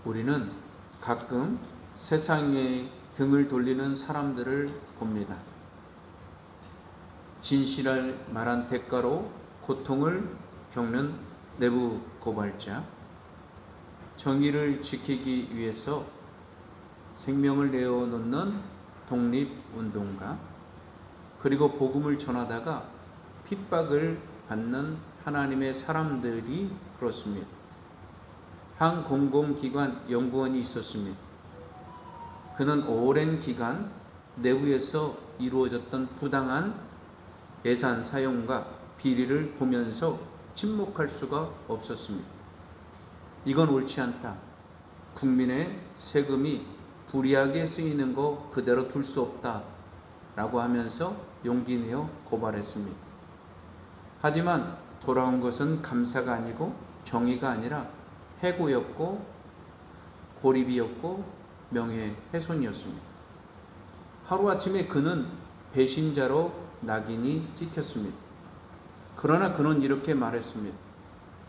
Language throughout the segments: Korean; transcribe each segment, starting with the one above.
우리는 가끔 세상에 등을 돌리는 사람들을 봅니다. 진실을 말한 대가로 고통을 겪는 내부 고발자, 정의를 지키기 위해서 생명을 내어놓는 독립운동가, 그리고 복음을 전하다가 핍박을 받는 하나님의 사람들이 그렇습니다. 한 공공기관 연구원이 있었습니다. 그는 오랜 기간 내부에서 이루어졌던 부당한 예산 사용과 비리를 보면서 침묵할 수가 없었습니다. 이건 옳지 않다. 국민의 세금이 불이하게 쓰이는 거 그대로 둘 수 없다. 라고 하면서 용기 내어 고발했습니다. 하지만 돌아온 것은 감사가 아니고 정의가 아니라 해고였고 고립이었고 명예훼손이었습니다. 하루아침에 그는 배신자로 낙인이 찍혔습니다. 그러나 그는 이렇게 말했습니다.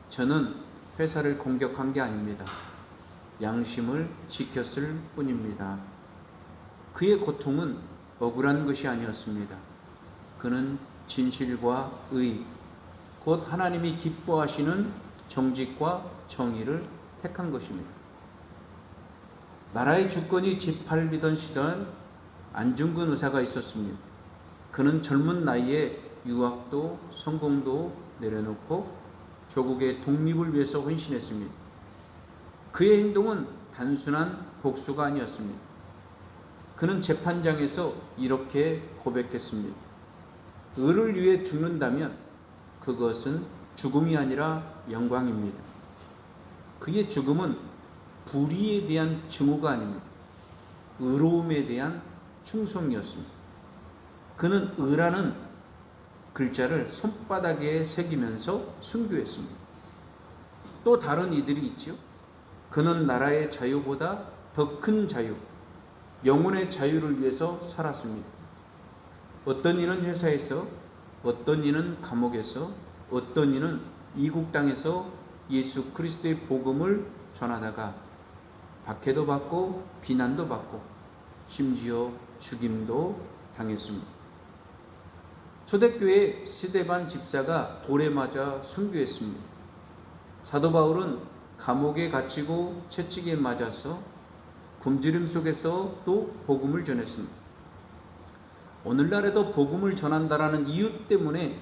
저는 회사를 공격한 게 아닙니다. 양심을 지켰을 뿐입니다. 그의 고통은 억울한 것이 아니었습니다. 그는 진실과 의, 곧 하나님이 기뻐하시는 정직과 정의를 택한 것입니다. 나라의 주권이 짓밟히던 시절 안중근 의사가 있었습니다. 그는 젊은 나이에 유학도 성공도 내려놓고 조국의 독립을 위해서 헌신했습니다. 그의 행동은 단순한 복수가 아니었습니다. 그는 재판장에서 이렇게 고백했습니다. 의를 위해 죽는다면 그것은 죽음이 아니라 영광입니다. 그의 죽음은 불의에 대한 증오가 아닙니다. 의로움에 대한 충성이었습니다. 그는 의라는 글자를 손바닥에 새기면서 순교했습니다. 또 다른 이들이 있지요. 그는 나라의 자유보다 더 큰 자유, 영혼의 자유를 위해서 살았습니다. 어떤 이는 회사에서, 어떤 이는 감옥에서, 어떤 이는 이국 땅에서 예수 그리스도의 복음을 전하다가 박해도 받고 비난도 받고 심지어 죽임도 당했습니다. 초대교회 스데반 집사가 돌에 맞아 순교했습니다. 사도 바울은 감옥에 갇히고 채찍에 맞아서 굶주림 속에서 또 복음을 전했습니다. 오늘날에도 복음을 전한다라는 이유 때문에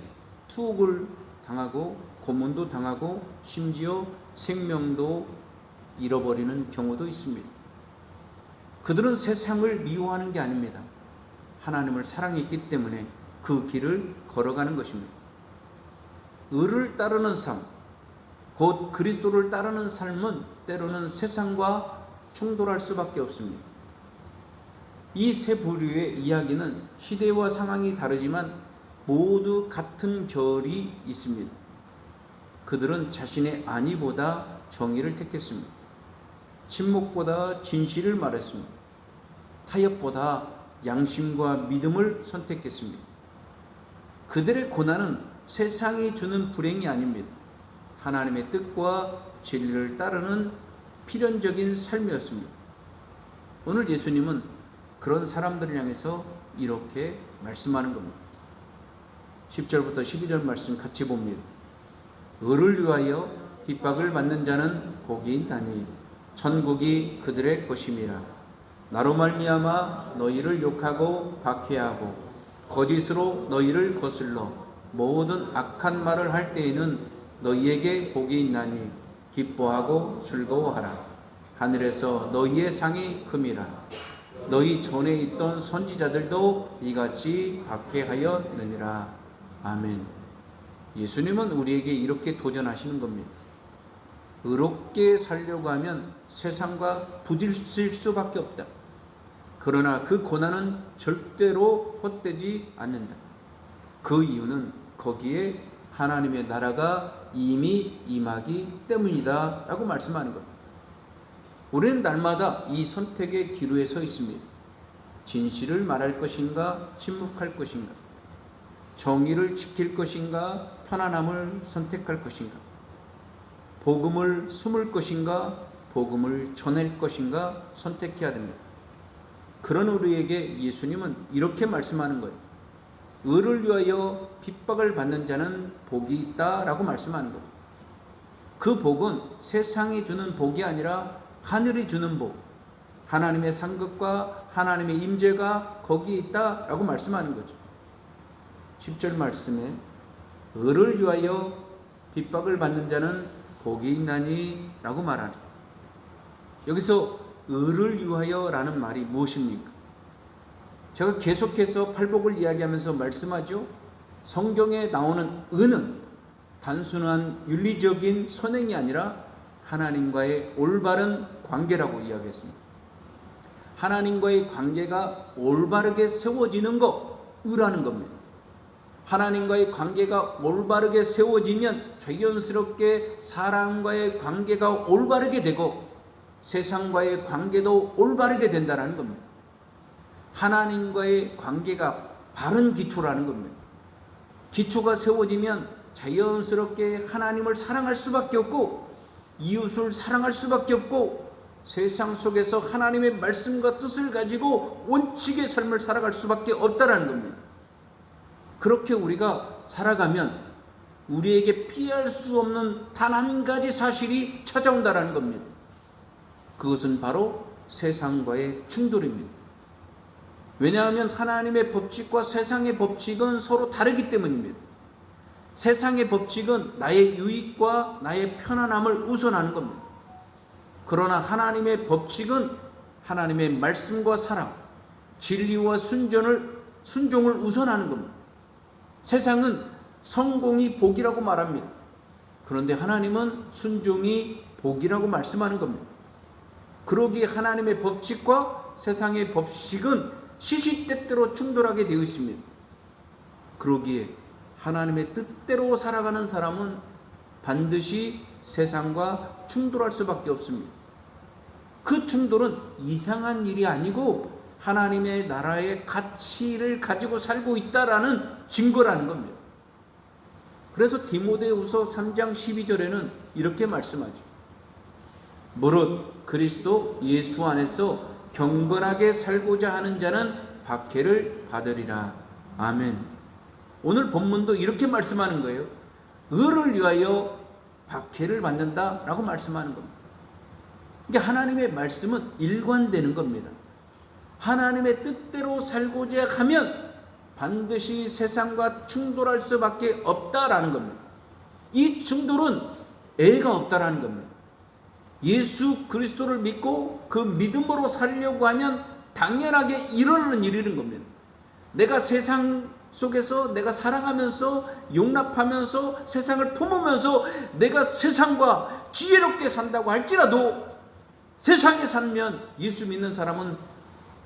투옥을 당하고 고문도 당하고 심지어 생명도 잃어버리는 경우도 있습니다. 그들은 세상을 미워하는 게 아닙니다. 하나님을 사랑했기 때문에 그 길을 걸어가는 것입니다. 의를 따르는 삶, 곧 그리스도를 따르는 삶은 때로는 세상과 충돌할 수밖에 없습니다. 이 세 부류의 이야기는 시대와 상황이 다르지만 모두 같은 결이 있습니다. 그들은 자신의 안위보다 정의를 택했습니다. 침묵보다 진실을 말했습니다. 타협보다 양심과 믿음을 선택했습니다. 그들의 고난은 세상이 주는 불행이 아닙니다. 하나님의 뜻과 진리를 따르는 필연적인 삶이었습니다. 오늘 예수님은 그런 사람들을 향해서 이렇게 말씀하는 겁니다. 10절부터 12절 말씀 같이 봅니다. 의를 위하여 핍박을 받는 자는 복이 있나니 천국이 그들의 것임이라. 나로 말미암아 너희를 욕하고 박해하고 거짓으로 너희를 거슬러 모든 악한 말을 할 때에는 너희에게 복이 있나니 기뻐하고 즐거워하라. 하늘에서 너희의 상이 큼이라. 너희 전에 있던 선지자들도 이같이 박해하였느니라. 아멘. 예수님은 우리에게 이렇게 도전하시는 겁니다. 의롭게 살려고 하면 세상과 부딪힐 수밖에 없다. 그러나 그 고난은 절대로 헛되지 않는다. 그 이유는 거기에 하나님의 나라가 이미 임하기 때문이다 라고 말씀하는 겁니다. 우리는 날마다 이 선택의 기로에 서 있습니다. 진실을 말할 것인가 침묵할 것인가, 정의를 지킬 것인가 편안함을 선택할 것인가, 복음을 숨을 것인가 복음을 전할 것인가 선택해야 됩니다. 그런 우리에게 예수님은 이렇게 말씀하는 거예요. 의를 위하여 핍박을 받는 자는 복이 있다라고 말씀하는 거예요. 그 복은 세상이 주는 복이 아니라 하늘이 주는 복, 하나님의 상급과 하나님의 임재가 거기에 있다라고 말씀하는 거죠. 10절 말씀에 의를 위하여 핍박을 받는 자는 복이 있나니 라고 말하죠. 여기서 의를 위하여 라는 말이 무엇입니까? 제가 계속해서 팔복을 이야기하면서 말씀하죠. 성경에 나오는 의는 단순한 윤리적인 선행이 아니라 하나님과의 올바른 관계라고 이야기했습니다. 하나님과의 관계가 올바르게 세워지는 것, 의라는 겁니다. 하나님과의 관계가 올바르게 세워지면 자연스럽게 사람과의 관계가 올바르게 되고 세상과의 관계도 올바르게 된다는 겁니다. 하나님과의 관계가 바른 기초라는 겁니다. 기초가 세워지면 자연스럽게 하나님을 사랑할 수밖에 없고 이웃을 사랑할 수밖에 없고 세상 속에서 하나님의 말씀과 뜻을 가지고 원칙의 삶을 살아갈 수밖에 없다는 겁니다. 그렇게 우리가 살아가면 우리에게 피할 수 없는 단 한 가지 사실이 찾아온다는 겁니다. 그것은 바로 세상과의 충돌입니다. 왜냐하면 하나님의 법칙과 세상의 법칙은 서로 다르기 때문입니다. 세상의 법칙은 나의 유익과 나의 편안함을 우선하는 겁니다. 그러나 하나님의 법칙은 하나님의 말씀과 사랑, 진리와 순종을 우선하는 겁니다. 세상은 성공이 복이라고 말합니다. 그런데 하나님은 순종이 복이라고 말씀하는 겁니다. 그러기에 하나님의 법칙과 세상의 법칙은 시시때때로 충돌하게 되어 있습니다. 그러기에 하나님의 뜻대로 살아가는 사람은 반드시 세상과 충돌할 수밖에 없습니다. 그 충돌은 이상한 일이 아니고 하나님의 나라의 가치를 가지고 살고 있다라는 증거라는 겁니다. 그래서 디모데후서 3장 12절에는 이렇게 말씀하죠. 무릇 그리스도 예수 안에서 경건하게 살고자 하는 자는 박해를 받으리라. 아멘. 오늘 본문도 이렇게 말씀하는 거예요. 의를 위하여 박해를 받는다라고 말씀하는 겁니다. 그러니까 하나님의 말씀은 일관되는 겁니다. 하나님의 뜻대로 살고자 하면 반드시 세상과 충돌할 수밖에 없다라는 겁니다. 이 충돌은 애가 없다라는 겁니다. 예수 그리스도를 믿고 그 믿음으로 살려고 하면 당연하게 일어나는 일이는 겁니다. 내가 세상 속에서 내가 사랑하면서 용납하면서 세상을 품으면서 내가 세상과 지혜롭게 산다고 할지라도 세상에 살면 예수 믿는 사람은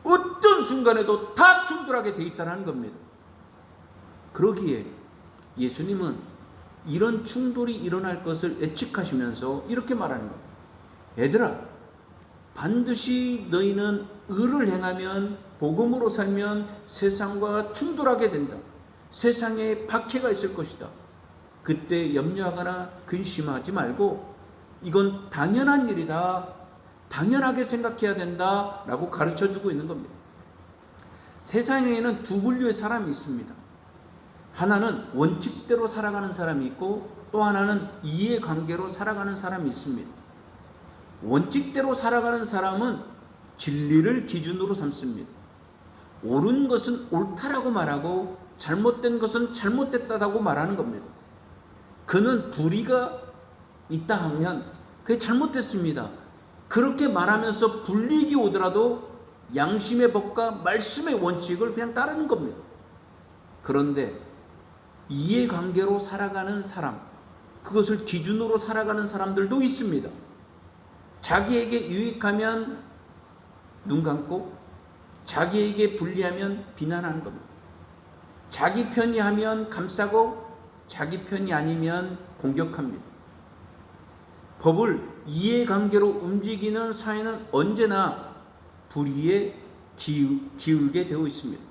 어떤 순간에도 다 충돌하게 돼 있다는 겁니다. 그러기에 예수님은 이런 충돌이 일어날 것을 예측하시면서 이렇게 말하는 겁니다. 얘들아, 반드시 너희는 의를 행하면 복음으로 살면 세상과 충돌하게 된다. 세상에 박해가 있을 것이다. 그때 염려하거나 근심하지 말고 이건 당연한 일이다. 당연하게 생각해야 된다 라고 가르쳐주고 있는 겁니다. 세상에는 두 분류의 사람이 있습니다. 하나는 원칙대로 살아가는 사람이 있고 또 하나는 이해관계로 살아가는 사람이 있습니다. 원칙대로 살아가는 사람은 진리를 기준으로 삼습니다. 옳은 것은 옳다라고 말하고 잘못된 것은 잘못됐다고 말하는 겁니다. 그는 불의가 있다 하면 그게 잘못됐습니다. 그렇게 말하면서 불이익이 오더라도 양심의 법과 말씀의 원칙을 그냥 따르는 겁니다. 그런데 이해관계로 살아가는 사람, 그것을 기준으로 살아가는 사람들도 있습니다. 자기에게 유익하면 눈 감고 자기에게 불리하면 비난하는 겁니다. 자기 편이 하면 감싸고 자기 편이 아니면 공격합니다. 법을 이해관계로 움직이는 사회는 언제나 불의에 기울게 되어 있습니다.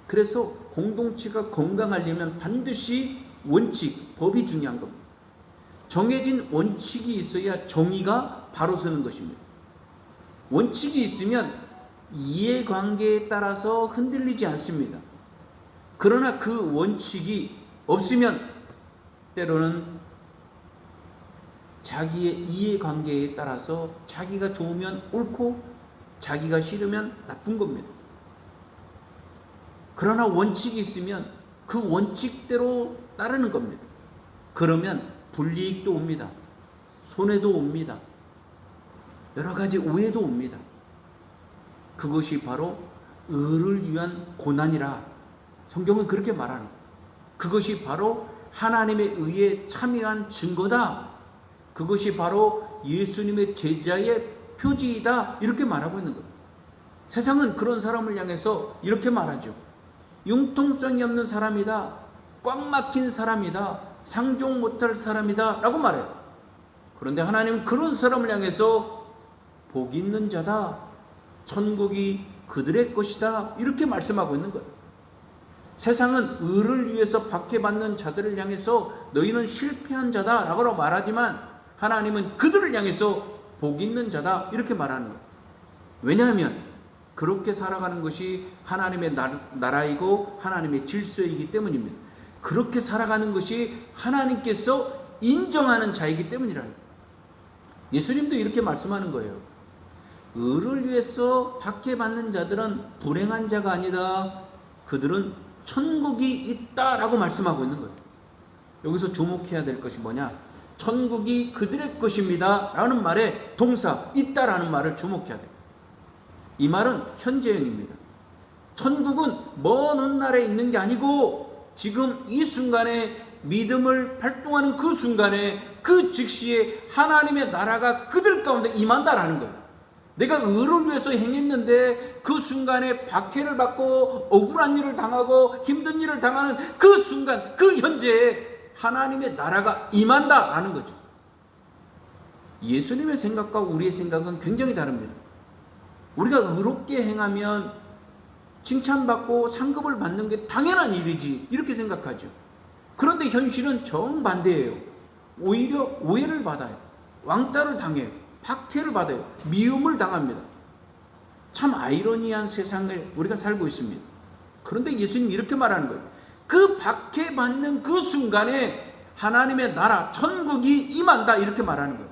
그래서 공동체가 건강하려면 반드시 원칙, 법이 중요한 겁니다. 정해진 원칙이 있어야 정의가 바로 서는 것입니다. 원칙이 있으면 이해관계에 따라서 흔들리지 않습니다. 그러나 그 원칙이 없으면 때로는 자기의 이해관계에 따라서 자기가 좋으면 옳고 자기가 싫으면 나쁜 겁니다. 그러나 원칙이 있으면 그 원칙대로 따르는 겁니다. 그러면 불이익도 옵니다. 손해도 옵니다. 여러 가지 오해도 옵니다. 그것이 바로 의를 위한 고난이라 성경은 그렇게 말하는 거예요. 그것이 바로 하나님의 의에 참여한 증거다. 그것이 바로 예수님의 제자의 표지이다. 이렇게 말하고 있는 거예요. 세상은 그런 사람을 향해서 이렇게 말하죠. 융통성이 없는 사람이다. 꽉 막힌 사람이다. 상종 못할 사람이다. 라고 말해요. 그런데 하나님은 그런 사람을 향해서 복 있는 자다. 천국이 그들의 것이다. 이렇게 말씀하고 있는 거예요. 세상은 의를 위해서 박해받는 자들을 향해서 너희는 실패한 자다 라고 말하지만 하나님은 그들을 향해서 복 있는 자다 이렇게 말하는 거예요. 왜냐하면 그렇게 살아가는 것이 하나님의 나라이고 하나님의 질서이기 때문입니다. 그렇게 살아가는 것이 하나님께서 인정하는 자이기 때문이라는 거예요. 예수님도 이렇게 말씀하는 거예요. 의를 위해서 박해받는 자들은 불행한 자가 아니다. 그들은 천국이 있다라고 말씀하고 있는 거예요. 여기서 주목해야 될 것이 뭐냐? 천국이 그들의 것입니다 라는 말에 동사 있다라는 말을 주목해야 돼요. 이 말은 현재형입니다. 천국은 먼 훗날에 있는 게 아니고 지금 이 순간에 믿음을 발동하는 그 순간에 그 즉시에 하나님의 나라가 그들 가운데 임한다라는 거예요. 내가 의를 위해서 행했는데 그 순간에 박해를 받고 억울한 일을 당하고 힘든 일을 당하는 그 순간 그 현재에 하나님의 나라가 임한다라는 거죠. 예수님의 생각과 우리의 생각은 굉장히 다릅니다. 우리가 의롭게 행하면 칭찬받고 상급을 받는 게 당연한 일이지 이렇게 생각하죠. 그런데 현실은 정반대예요. 오히려 오해를 받아요. 왕따를 당해요. 박해를 받아요. 미움을 당합니다. 참 아이러니한 세상을 우리가 살고 있습니다. 그런데 예수님이 이렇게 말하는 거예요. 그 박해받는 그 순간에 하나님의 나라 천국이 임한다 이렇게 말하는 거예요.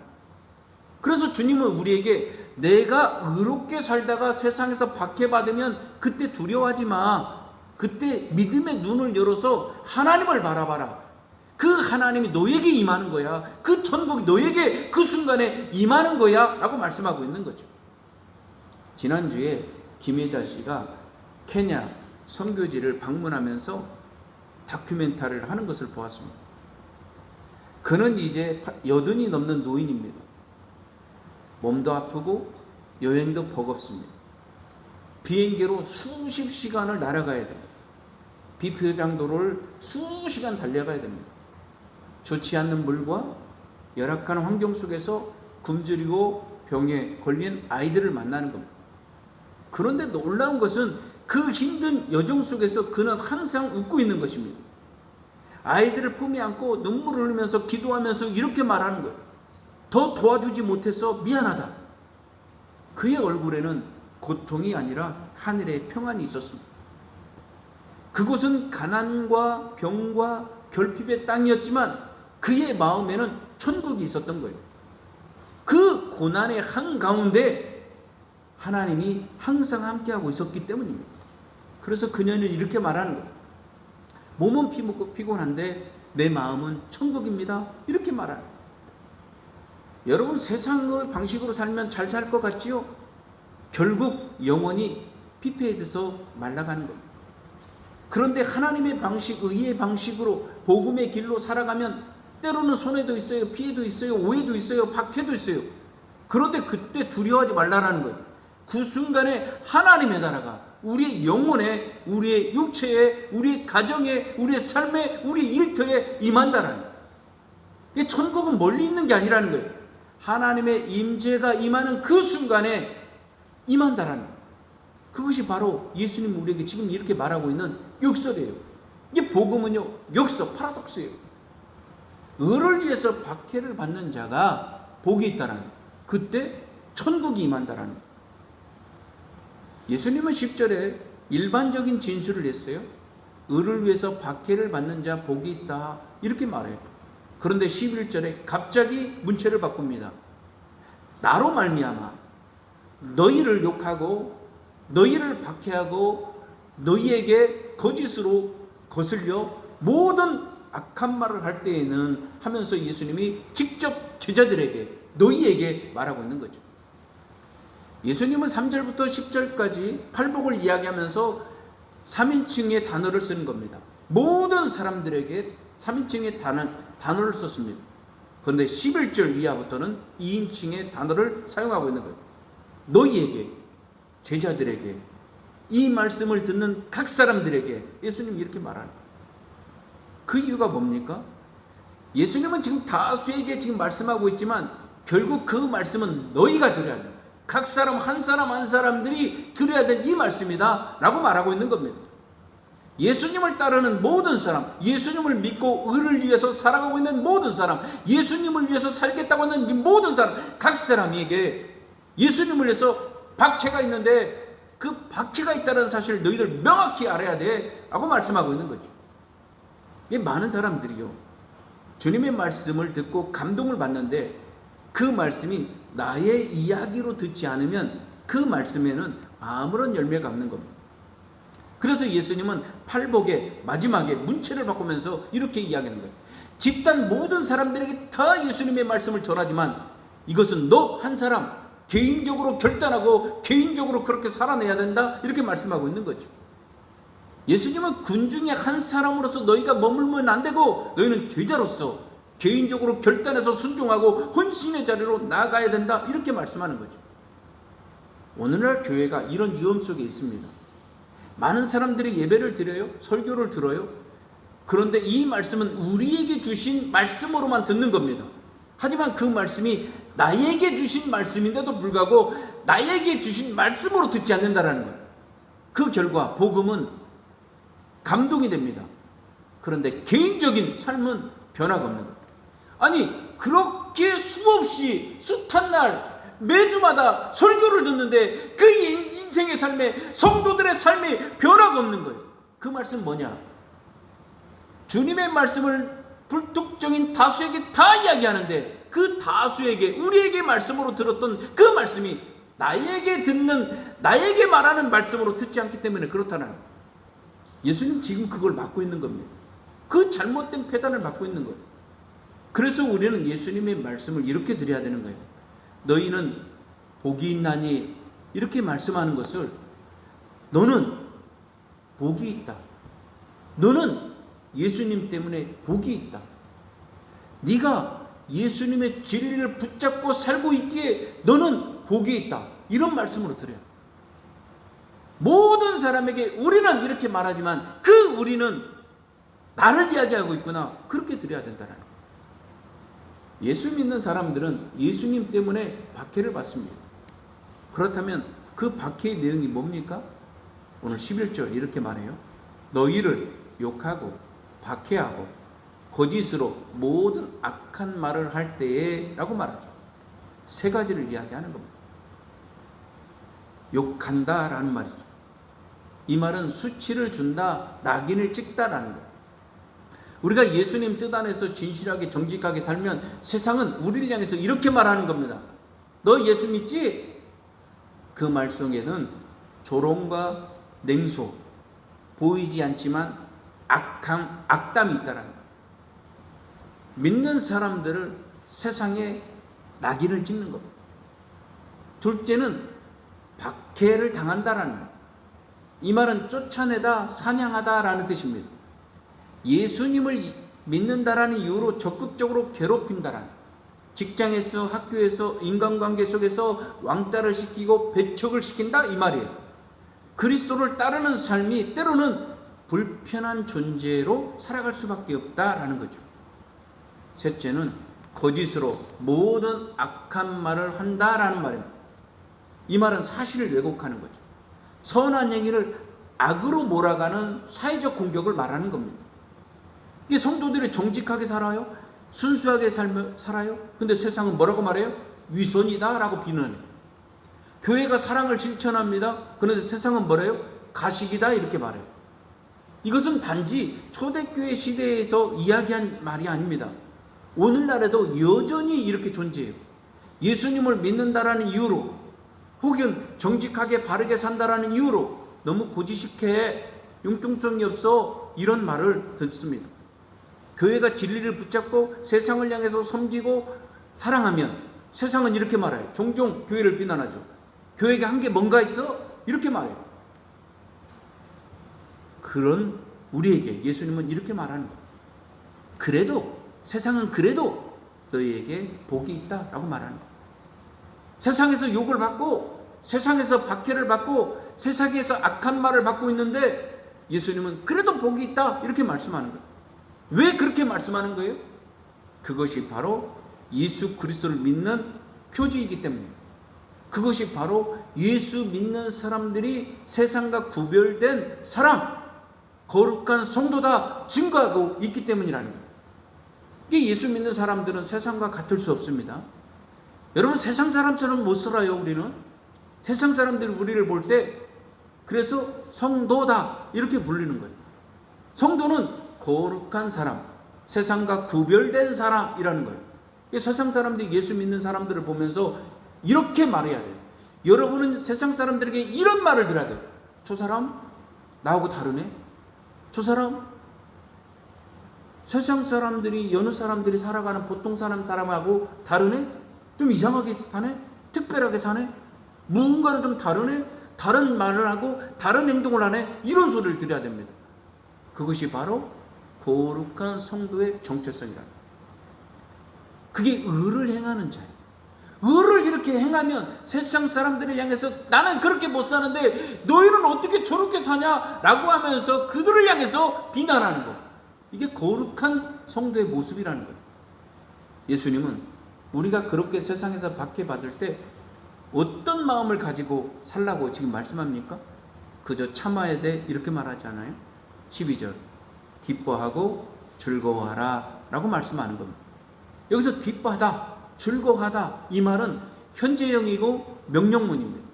그래서 주님은 우리에게 내가 의롭게 살다가 세상에서 박해받으면 그때 두려워하지 마. 그때 믿음의 눈을 열어서 하나님을 바라봐라. 그 하나님이 너에게 임하는 거야. 그 천국이 너에게 그 순간에 임하는 거야 라고 말씀하고 있는 거죠. 지난주에 김혜자 씨가 케냐 선교지를 방문하면서 다큐멘터리를 하는 것을 보았습니다. 그는 이제 80이 넘는 노인입니다. 몸도 아프고 여행도 버겁습니다. 비행기로 수십 시간을 날아가야 됩니다. 비표장도로를 수시간 달려가야 됩니다. 좋지 않는 물과 열악한 환경 속에서 굶주리고 병에 걸린 아이들을 만나는 겁니다. 그런데 놀라운 것은 그 힘든 여정 속에서 그는 항상 웃고 있는 것입니다. 아이들을 품에 안고 눈물을 흘리면서 기도하면서 이렇게 말하는 거예요. 더 도와주지 못해서 미안하다. 그의 얼굴에는 고통이 아니라 하늘의 평안이 있었습니다. 그곳은 가난과 병과 결핍의 땅이었지만 그의 마음에는 천국이 있었던 거예요. 그 고난의 한가운데 하나님이 항상 함께하고 있었기 때문입니다. 그래서 그녀는 이렇게 말하는 거예요. 몸은 피곤한데 내 마음은 천국입니다. 이렇게 말하는 거예요. 여러분 세상의 방식으로 살면 잘 살 것 같지요? 결국 영원히 피폐해져서 말라가는 겁니다. 그런데 하나님의 방식, 의의 방식으로 복음의 길로 살아가면 때로는 손해도 있어요, 피해도 있어요, 오해도 있어요, 박해도 있어요. 그런데 그때 두려워하지 말라라는 거예요. 그 순간에 하나님의 나라가 우리의 영혼에, 우리의 육체에, 우리의 가정에, 우리의 삶에, 우리의 일터에 임한다라는 거예요. 천국은 멀리 있는 게 아니라는 거예요. 하나님의 임재가 임하는 그 순간에 임한다라는 거예요. 그것이 바로 예수님 우리에게 지금 이렇게 말하고 있는 역설이에요. 이게 복음은요, 역설, 파라독스예요. 의를 위해서 박해를 받는 자가 복이 있다라는 거예요. 그때 천국이 임한다라는 거예요. 예수님은 10절에 일반적인 진술을 했어요. 의를 위해서 박해를 받는 자 복이 있다 이렇게 말해요. 그런데 11절에 갑자기 문체를 바꿉니다. 나로 말미암아 너희를 욕하고 너희를 박해하고 너희에게 거짓으로 거슬려 모든 악한 말을 할 때에는 하면서 예수님이 직접 제자들에게 너희에게 말하고 있는 거죠. 예수님은 3절부터 10절까지 팔복을 이야기하면서 3인칭의 단어를 쓰는 겁니다. 모든 사람들에게 3인칭의 단어를 썼습니다. 그런데 11절 이하부터는 2인칭의 단어를 사용하고 있는 거예요. 너희에게, 제자들에게, 이 말씀을 듣는 각 사람들에게 예수님이 이렇게 말하는 거예요. 그 이유가 뭡니까? 예수님은 지금 다수에게 지금 말씀하고 있지만 결국 그 말씀은 너희가 들어야 돼. 각 사람 한 사람 한 사람들이 들어야 될 이 말씀이다 라고 말하고 있는 겁니다. 예수님을 따르는 모든 사람, 예수님을 믿고 의를 위해서 살아가고 있는 모든 사람, 예수님을 위해서 살겠다고 하는 이 모든 사람, 각 사람에게 예수님을 위해서 박해가 있는데 그 박해가 있다는 사실을 너희들 명확히 알아야 돼 라고 말씀하고 있는 거죠. 많은 사람들이요, 주님의 말씀을 듣고 감동을 받는데 그 말씀이 나의 이야기로 듣지 않으면 그 말씀에는 아무런 열매가 없는 겁니다. 그래서 예수님은 팔복의 마지막에 문체를 바꾸면서 이렇게 이야기하는 거예요. 집단 모든 사람들에게 다 예수님의 말씀을 전하지만 이것은 너 한 사람 개인적으로 결단하고 개인적으로 그렇게 살아내야 된다 이렇게 말씀하고 있는 거죠. 예수님은 군 중에 한 사람으로서 너희가 머물면 안 되고 너희는 제자로서 개인적으로 결단해서 순종하고 헌신의 자리로 나아가야 된다 이렇게 말씀하는 거죠. 오늘날 교회가 이런 위험 속에 있습니다. 많은 사람들이 예배를 드려요, 설교를 들어요. 그런데 이 말씀은 우리에게 주신 말씀으로만 듣는 겁니다. 하지만 그 말씀이 나에게 주신 말씀인데도 불구하고 나에게 주신 말씀으로 듣지 않는다라는 거예요. 그 결과 복음은 감동이 됩니다. 그런데 개인적인 삶은 변화가 없는 거예요. 아니 그렇게 수없이 숱한 날 매주마다 설교를 듣는데 그 인생의 삶에 성도들의 삶에 변화가 없는 거예요. 그 말씀은 뭐냐? 주님의 말씀을 불특정인 다수에게 다 이야기하는데 그 다수에게 우리에게 말씀으로 들었던 그 말씀이 나에게 듣는 나에게 말하는 말씀으로 듣지 않기 때문에 그렇다는 거예요. 예수님 지금 그걸 막고 있는 겁니다. 그 잘못된 패단을 막고 있는 거예요. 그래서 우리는 예수님의 말씀을 이렇게 드려야 되는 거예요. 너희는 복이 있나니 이렇게 말씀하는 것을 너는 복이 있다. 너는 예수님 때문에 복이 있다. 네가 예수님의 진리를 붙잡고 살고 있기에 너는 복이 있다. 이런 말씀으로 드려요. 모든 사람에게 우리는 이렇게 말하지만 그 우리는 나를 이야기하고 있구나. 그렇게 드려야 된다는 거예요. 예수 믿는 사람들은 예수님 때문에 박해를 받습니다. 그렇다면 그 박해의 내용이 뭡니까? 오늘 11절 이렇게 말해요. 너희를 욕하고 박해하고 거짓으로 모든 악한 말을 할 때에 라고 말하죠. 세 가지를 이야기하는 겁니다. 욕한다 라는 말이죠. 이 말은 수치를 준다, 낙인을 찍다라는 거예요. 우리가 예수님 뜻 안에서 진실하게 정직하게 살면 세상은 우리를 향해서 이렇게 말하는 겁니다. 너 예수 믿지? 그 말 속에는 조롱과 냉소, 보이지 않지만 악담이 있다라는 거예요. 믿는 사람들을 세상에 낙인을 찍는 겁니다. 둘째는 박해를 당한다라는 거예요. 이 말은 쫓아내다, 사냥하다라는 뜻입니다. 예수님을 믿는다라는 이유로 적극적으로 괴롭힌다라는, 직장에서 학교에서 인간관계 속에서 왕따를 시키고 배척을 시킨다 이 말이에요. 그리스도를 따르는 삶이 때로는 불편한 존재로 살아갈 수밖에 없다라는 거죠. 셋째는 거짓으로 모든 악한 말을 한다라는 말입니다. 이 말은 사실을 왜곡하는 거죠. 선한 행위를 악으로 몰아가는 사회적 공격을 말하는 겁니다. 이게 성도들이 정직하게 살아요? 순수하게 살아요? 근데 세상은 뭐라고 말해요? 위선이다라고 비난해. 교회가 사랑을 실천합니다. 그런데 세상은 뭐래요? 가식이다 이렇게 말해요. 이것은 단지 초대교회 시대에서 이야기한 말이 아닙니다. 오늘날에도 여전히 이렇게 존재해요. 예수님을 믿는다라는 이유로, 혹은 정직하게 바르게 산다라는 이유로 너무 고지식해, 융통성이 없어, 이런 말을 듣습니다. 교회가 진리를 붙잡고 세상을 향해서 섬기고 사랑하면 세상은 이렇게 말해요. 종종 교회를 비난하죠. 교회가 한 게 뭔가 있어? 이렇게 말해요. 그런 우리에게 예수님은 이렇게 말하는 거예요. 그래도 세상은 그래도 너희에게 복이 있다라고 말하는 거예요. 세상에서 욕을 받고 세상에서 박해를 받고 세상에서 악한 말을 받고 있는데 예수님은 그래도 복이 있다 이렇게 말씀하는 거예요. 왜 그렇게 말씀하는 거예요? 그것이 바로 예수 그리스도를 믿는 표지이기 때문입니다. 그것이 바로 예수 믿는 사람들이 세상과 구별된 사람, 거룩한 성도다 증거하고 있기 때문이라는 거예요. 이게 예수 믿는 사람들은 세상과 같을 수 없습니다. 여러분, 세상 사람처럼 못 살아요. 우리는 세상 사람들이 우리를 볼 때 그래서 성도다 이렇게 불리는 거예요. 성도는 거룩한 사람, 세상과 구별된 사람이라는 거예요. 세상 사람들이 예수 믿는 사람들을 보면서 이렇게 말해야 돼요. 여러분은 세상 사람들에게 이런 말을 들어야 돼요. 저 사람 나하고 다르네. 저 사람 세상 사람들이, 여느 사람들이 살아가는 보통 사람하고 다르네. 좀 이상하게 사네. 특별하게 사네. 무언가는 좀 다르네. 다른 말을 하고 다른 행동을 하네. 이런 소리를 들어야 됩니다. 그것이 바로 거룩한 성도의 정체성이다. 그게 의를 행하는 자예요. 의를 이렇게 행하면 세상 사람들을 향해서 나는 그렇게 못 사는데 너희는 어떻게 저렇게 사냐 라고 하면서 그들을 향해서 비난하는 것, 이게 거룩한 성도의 모습이라는 거예요. 예수님은 우리가 그렇게 세상에서 박해받을 때 어떤 마음을 가지고 살라고 지금 말씀합니까? 그저 참아야 돼 이렇게 말하지 않아요? 12절 기뻐하고 즐거워하라 라고 말씀하는 겁니다. 여기서 기뻐하다, 즐거워하다, 이 말은 현재형이고 명령문입니다.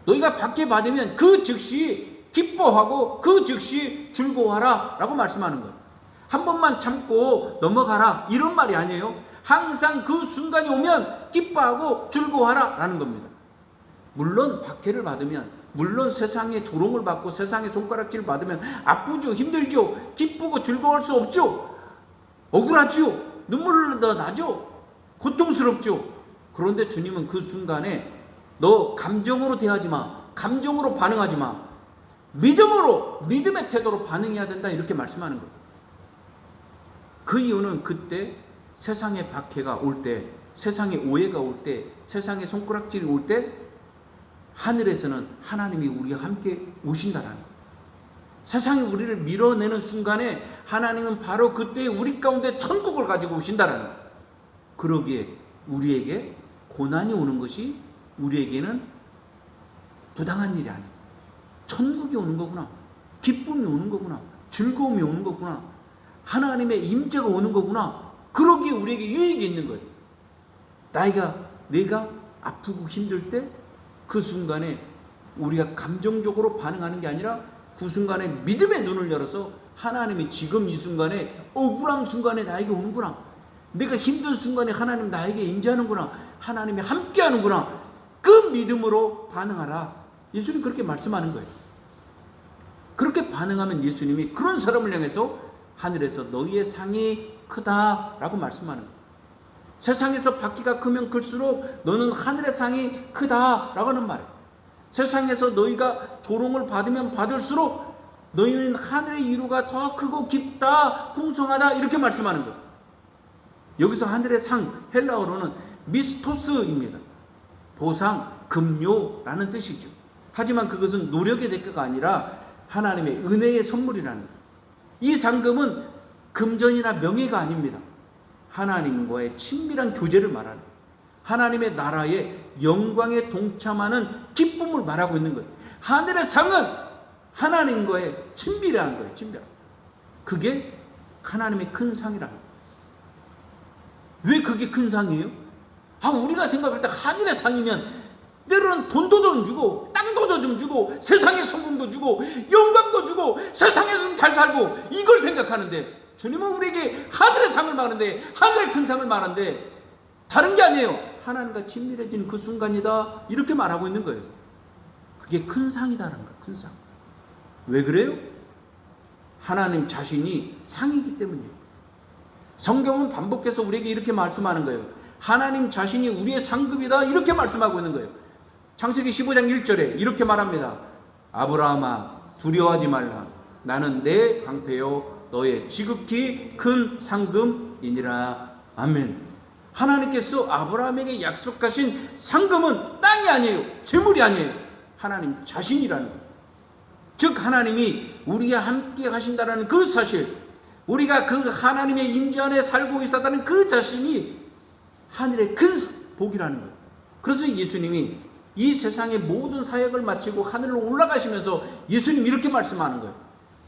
너희가 박해받으면 그 즉시 기뻐하고 그 즉시 즐거워하라 라고 말씀하는 거예요. 한 번만 참고 넘어가라 이런 말이 아니에요. 항상 그 순간이 오면 기뻐하고 즐거워하라 라는 겁니다. 물론 박해를 받으면, 물론 세상의 조롱을 받고 세상의 손가락질을 받으면 아프죠, 힘들죠, 기쁘고 즐거워할 수 없죠, 억울하죠, 눈물을 나죠, 고통스럽죠. 그런데 주님은 그 순간에 너 감정으로 대하지 마, 감정으로 반응하지 마, 믿음으로, 믿음의 태도로 반응해야 된다 이렇게 말씀하는 거예요. 그 이유는 그때 세상의 박해가 올 때, 세상의 오해가 올 때, 세상의 손가락질이 올 때 하늘에서는 하나님이 우리와 함께 오신다라는 거예요. 세상이 우리를 밀어내는 순간에 하나님은 바로 그때 우리 가운데 천국을 가지고 오신다라는 거예요. 그러기에 우리에게 고난이 오는 것이 우리에게는 부당한 일이 아니에요. 천국이 오는 거구나, 기쁨이 오는 거구나, 즐거움이 오는 거구나, 하나님의 임재가 오는 거구나, 그러기에 우리에게 유익이 있는 거예요. 내가 아프고 힘들 때 그 순간에 우리가 감정적으로 반응하는 게 아니라 그 순간에 믿음의 눈을 열어서 하나님이 지금 이 순간에, 억울한 순간에 나에게 오는구나, 내가 힘든 순간에 하나님 나에게 임재하는구나, 하나님이 함께 하는구나, 그 믿음으로 반응하라. 예수님 그렇게 말씀하는 거예요. 그렇게 반응하면 예수님이 그런 사람을 향해서 하늘에서 너희의 상이 크다라고 말씀하는 거예요. 세상에서 박해가 크면 클수록 너는 하늘의 상이 크다라고 하는 말이에요. 세상에서 너희가 조롱을 받으면 받을수록 너희는 하늘의 이루가 더 크고 깊다, 풍성하다 이렇게 말씀하는 거예요. 여기서 하늘의 상, 헬라어로는 미스토스입니다. 보상, 급료라는 뜻이죠. 하지만 그것은 노력의 대가가 아니라 하나님의 은혜의 선물이라는 거예요. 이 상금은 금전이나 명예가 아닙니다. 하나님과의 친밀한 교제를 말하는, 하나님의 나라의 영광에 동참하는 기쁨을 말하고 있는 거예요. 하늘의 상은 하나님과의 친밀한 거예요. 친밀한. 그게 하나님의 큰 상이라는 거예요. 왜 그게 큰 상이에요? 우리가 생각할 때 하늘의 상이면 때로는 돈도 좀 주고 땅도 좀 주고 세상의 성공도 주고 영광도 주고 세상에서 좀 잘 살고 이걸 생각하는데, 주님은 우리에게 하늘의 상을 말하는데, 하늘의 큰 상을 말하는데 다른 게 아니에요. 하나님과 친밀해진 그 순간이다, 이렇게 말하고 있는 거예요. 그게 큰 상이다라는 거예요. 큰 상. 왜 그래요? 하나님 자신이 상이기 때문이에요. 성경은 반복해서 우리에게 이렇게 말씀하는 거예요. 하나님 자신이 우리의 상급이다, 이렇게 말씀하고 있는 거예요. 창세기 15장 1절에 이렇게 말합니다. 아브라함아, 두려워하지 말라. 나는 내 방패요 너의 지극히 큰 상급이니라. 아멘. 하나님께서 아브라함에게 약속하신 상급은 땅이 아니에요. 재물이 아니에요. 하나님 자신이라는 거예요. 즉 하나님이 우리와 함께 하신다는 그 사실, 우리가 그 하나님의 임재 안에 살고 있었다는 그 자신이 하늘의 큰 복이라는 거예요. 그래서 예수님이 이 세상의 모든 사역을 마치고 하늘로 올라가시면서 예수님 이렇게 말씀하는 거예요.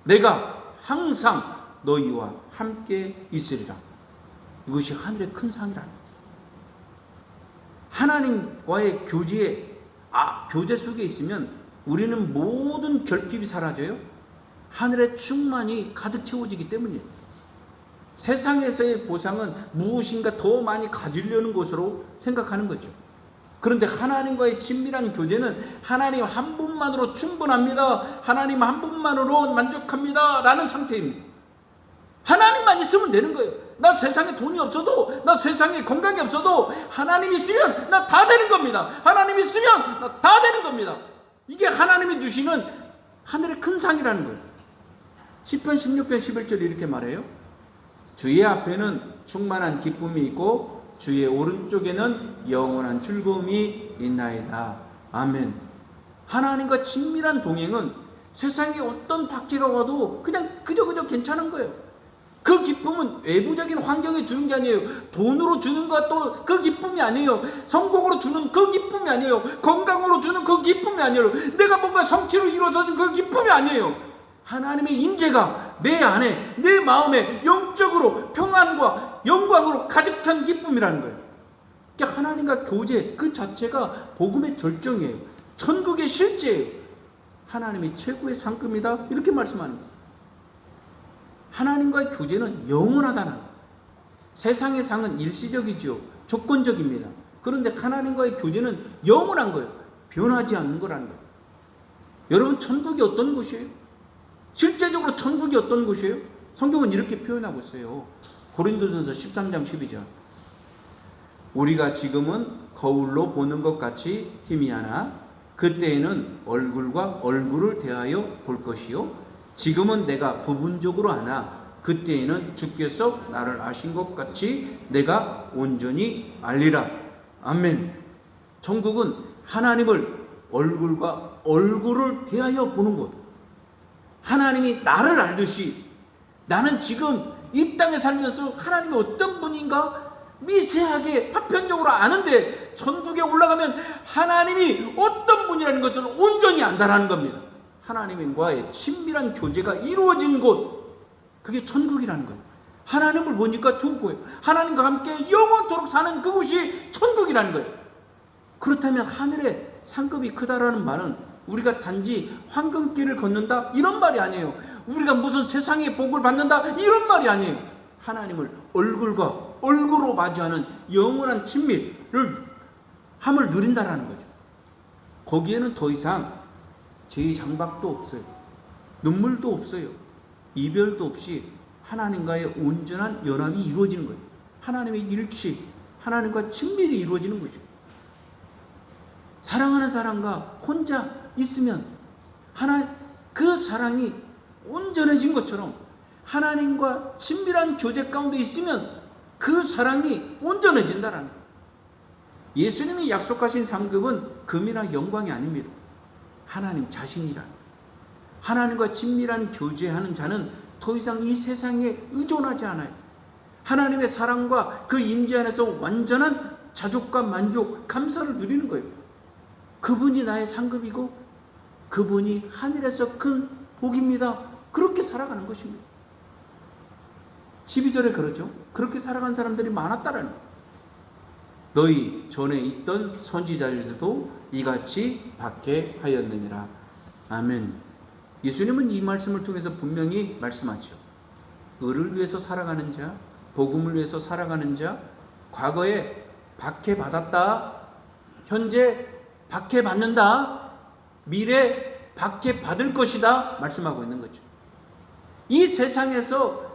내가 항상 너희와 함께 있으리라. 이것이 하늘의 큰 상이라는 거예요. 하나님과의 교제 속에 있으면 우리는 모든 결핍이 사라져요. 하늘의 충만이 가득 채워지기 때문이에요. 세상에서의 보상은 무엇인가 더 많이 가지려는 것으로 생각하는 거죠. 그런데 하나님과의 친밀한 교제는 하나님 한 분만으로 충분합니다, 하나님 한 분만으로 만족합니다 라는 상태입니다. 하나님만 있으면 되는 거예요. 나 세상에 돈이 없어도, 나 세상에 건강이 없어도 하나님 있으면 나 다 되는 겁니다. 하나님 있으면 나 다 되는 겁니다. 이게 하나님이 주시는 하늘의 큰 상이라는 거예요. 시편 16편 11절 이렇게 말해요. 주의 앞에는 충만한 기쁨이 있고 주의 오른쪽에는 영원한 즐거움이 있나이다. 아멘. 하나님과 친밀한 동행은 세상에 어떤 박해가 와도 그냥 그저 괜찮은 거예요. 그 기쁨은 외부적인 환경에 주는 게 아니에요. 돈으로 주는 것도 그 기쁨이 아니에요. 성공으로 주는 그 기쁨이 아니에요. 건강으로 주는 그 기쁨이 아니에요. 내가 뭔가 성취로 이루어진 그 기쁨이 아니에요. 하나님의 임재가 내 안에, 내 마음에 영적으로 평안과 영광으로 가득 찬 기쁨이라는 거예요. 그러니까 하나님과 교제 그 자체가 복음의 절정이에요. 천국의 실제예요. 하나님이 최고의 상급이다, 이렇게 말씀하는 거예요. 하나님과의 교제는 영원하다는 거예요. 세상의 상은 일시적이죠. 조건적입니다. 그런데 하나님과의 교제는 영원한 거예요. 변하지 않는 거라는 거예요. 여러분, 천국이 어떤 곳이에요? 실제적으로 천국이 어떤 곳이에요? 성경은 이렇게 표현하고 있어요. 고린도전서 13장 12절. 우리가 지금은 거울로 보는 것 같이 희미하나 그때에는 얼굴과 얼굴을 대하여 볼 것이요 지금은 내가 부분적으로 아나 그때에는 주께서 나를 아신 것 같이 내가 온전히 알리라. 아멘. 천국은 하나님을 얼굴과 얼굴을 대하여 보는 것. 하나님이 나를 알듯이 나는 지금 이 땅에 살면서 하나님이 어떤 분인가 미세하게 파편적으로 아는데 천국에 올라가면 하나님이 어떤 분이라는 것을 온전히 안다라는 겁니다. 하나님과의 친밀한 교제가 이루어진 곳, 그게 천국이라는 거예요. 하나님을 보니까 좋은 거예요. 하나님과 함께 영원토록 사는 그곳이 천국이라는 거예요. 그렇다면 하늘의 상급이 크다라는 말은 우리가 단지 황금길을 걷는다 이런 말이 아니에요. 우리가 무슨 세상의 복을 받는다 이런 말이 아니에요. 하나님을 얼굴과 얼굴로 마주하는 영원한 친밀을 함을 누린다라는 거죠. 거기에는 더 이상 죄의 장박도 없어요. 눈물도 없어요. 이별도 없이 하나님과의 온전한 연합이 이루어지는 거예요. 하나님의 일치, 하나님과 친밀이 이루어지는 것이죠. 사랑하는 사람과 혼자 있으면 그 사랑이 온전해진 것처럼 하나님과 친밀한 교제 가운데 있으면 그 사랑이 온전해진다라는 거예요. 예수님이 약속하신 상급은 금이나 영광이 아닙니다. 하나님 자신이라. 하나님과 친밀한 교제하는 자는 더 이상 이 세상에 의존하지 않아요. 하나님의 사랑과 그 임재 안에서 완전한 자족과 만족, 감사를 누리는 거예요. 그분이 나의 상급이고 그분이 하늘에서 큰 복입니다. 그렇게 살아가는 것입니다. 12절에 그러죠. 그렇게 살아간 사람들이 많았다라는 거예요. 너희 전에 있던 선지자들도 이같이 박해하였느니라. 아멘. 예수님은 이 말씀을 통해서 분명히 말씀하죠. 의를 위해서 살아가는 자, 복음을 위해서 살아가는 자, 과거에 박해받았다, 현재 박해받는다, 미래 박해받을 것이다 말씀하고 있는 거죠. 이 세상에서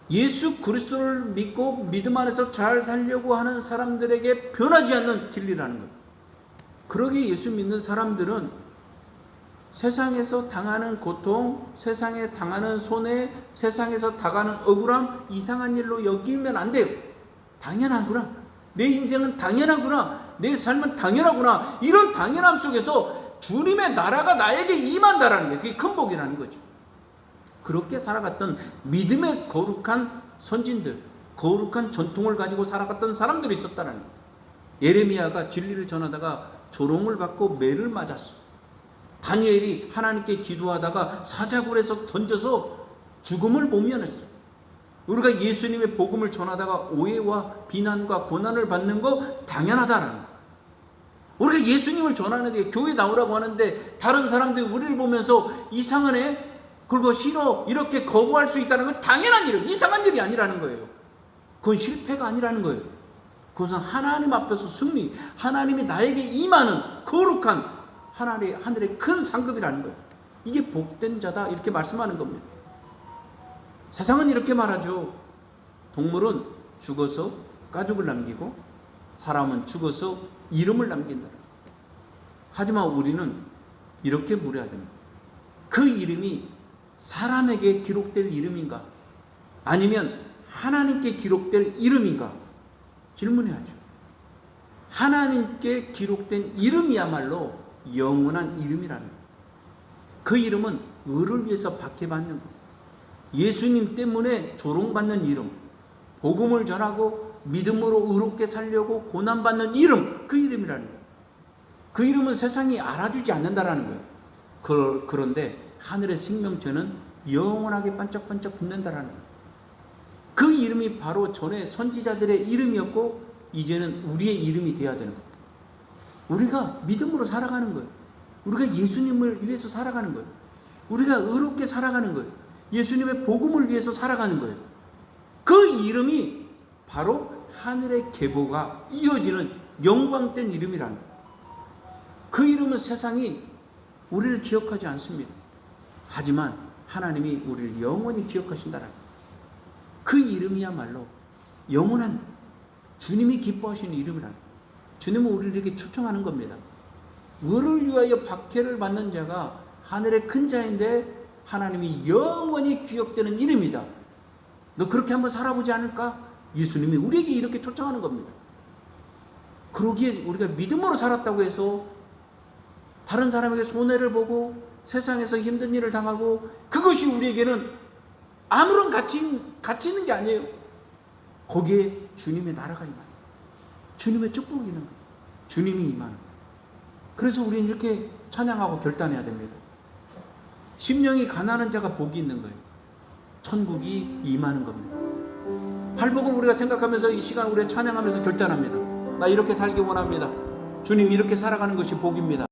예수 그리스도를 믿고 믿음 안에서 잘 살려고 하는 사람들에게 변하지 않는 진리라는 거예요. 그러기에 예수 믿는 사람들은 세상에서 당하는 고통, 세상에 당하는 손해, 세상에서 당하는 억울함, 이상한 일로 여기면 안 돼요. 당연하구나. 내 인생은 당연하구나. 내 삶은 당연하구나. 이런 당연함 속에서 주님의 나라가 나에게 임한다라는 게 그게 큰 복이라는 거죠. 그렇게 살아갔던 믿음의 거룩한 선진들, 거룩한 전통을 가지고 살아갔던 사람들이 있었다는 거예요. 예레미야가 진리를 전하다가 조롱을 받고 매를 맞았어. 다니엘이 하나님께 기도하다가 사자굴에서 던져서 죽음을 모면했어. 우리가 예수님의 복음을 전하다가 오해와 비난과 고난을 받는 거 당연하다라는 거예요. 우리가 예수님을 전하는데 교회 나오라고 하는데 다른 사람들이 우리를 보면서 이상하네, 그리고 싫어, 이렇게 거부할 수 있다는 건 당연한 일이에요. 이상한 일이 아니라는 거예요. 그건 실패가 아니라는 거예요. 그것은 하나님 앞에서 승리, 하나님이 나에게 임하는 거룩한 하늘의 큰 상급이라는 거예요. 이게 복된 자다 이렇게 말씀하는 겁니다. 세상은 이렇게 말하죠. 동물은 죽어서 가죽을 남기고 사람은 죽어서 이름을 남긴다. 하지만 우리는 이렇게 물어야 됩니다. 그 이름이 사람에게 기록될 이름인가? 아니면 하나님께 기록될 이름인가? 질문해야죠. 하나님께 기록된 이름이야말로 영원한 이름이라는 거예요. 그 이름은 의를 위해서 박해받는 거예요. 예수님 때문에 조롱받는 이름, 복음을 전하고 믿음으로 의롭게 살려고 고난받는 이름, 그 이름이라는 거예요. 그 이름은 세상이 알아주지 않는다라는 거예요. 그런데 하늘의 생명체는 영원하게 반짝반짝 빛난다라는 거예요. 그 이름이 바로 전에 선지자들의 이름이었고 이제는 우리의 이름이 되어야 되는 거예요. 우리가 믿음으로 살아가는 거예요. 우리가 예수님을 위해서 살아가는 거예요. 우리가 의롭게 살아가는 거예요. 예수님의 복음을 위해서 살아가는 거예요. 그 이름이 바로 하늘의 계보가 이어지는 영광된 이름이라는 거예요. 그 이름은 세상이 우리를 기억하지 않습니다. 하지만 하나님이 우리를 영원히 기억하신다는 거예요. 그 이름이야말로 영원한 주님이 기뻐하시는 이름이라는 거예요. 주님은 우리를 이렇게 초청하는 겁니다. 의를 위하여 박해를 받는 자가 하늘의 큰 자인데 하나님이 영원히 기억되는 이름이다. 너 그렇게 한번 살아보지 않을까? 예수님이 우리에게 이렇게 초청하는 겁니다. 그러기에 우리가 믿음으로 살았다고 해서 다른 사람에게 손해를 보고 세상에서 힘든 일을 당하고 그것이 우리에게는 아무런 가치 있는 게 아니에요. 거기에 주님의 나라가 임하는, 주님의 축복이 있는 거예요. 주님이 임하는 거예요. 그래서 우리는 이렇게 찬양하고 결단해야 됩니다. 심령이 가난한 자가 복이 있는 거예요. 천국이 임하는 겁니다. 팔복을 우리가 생각하면서 이 시간 우리가 찬양하면서 결단합니다. 나 이렇게 살기 원합니다. 주님, 이렇게 살아가는 것이 복입니다.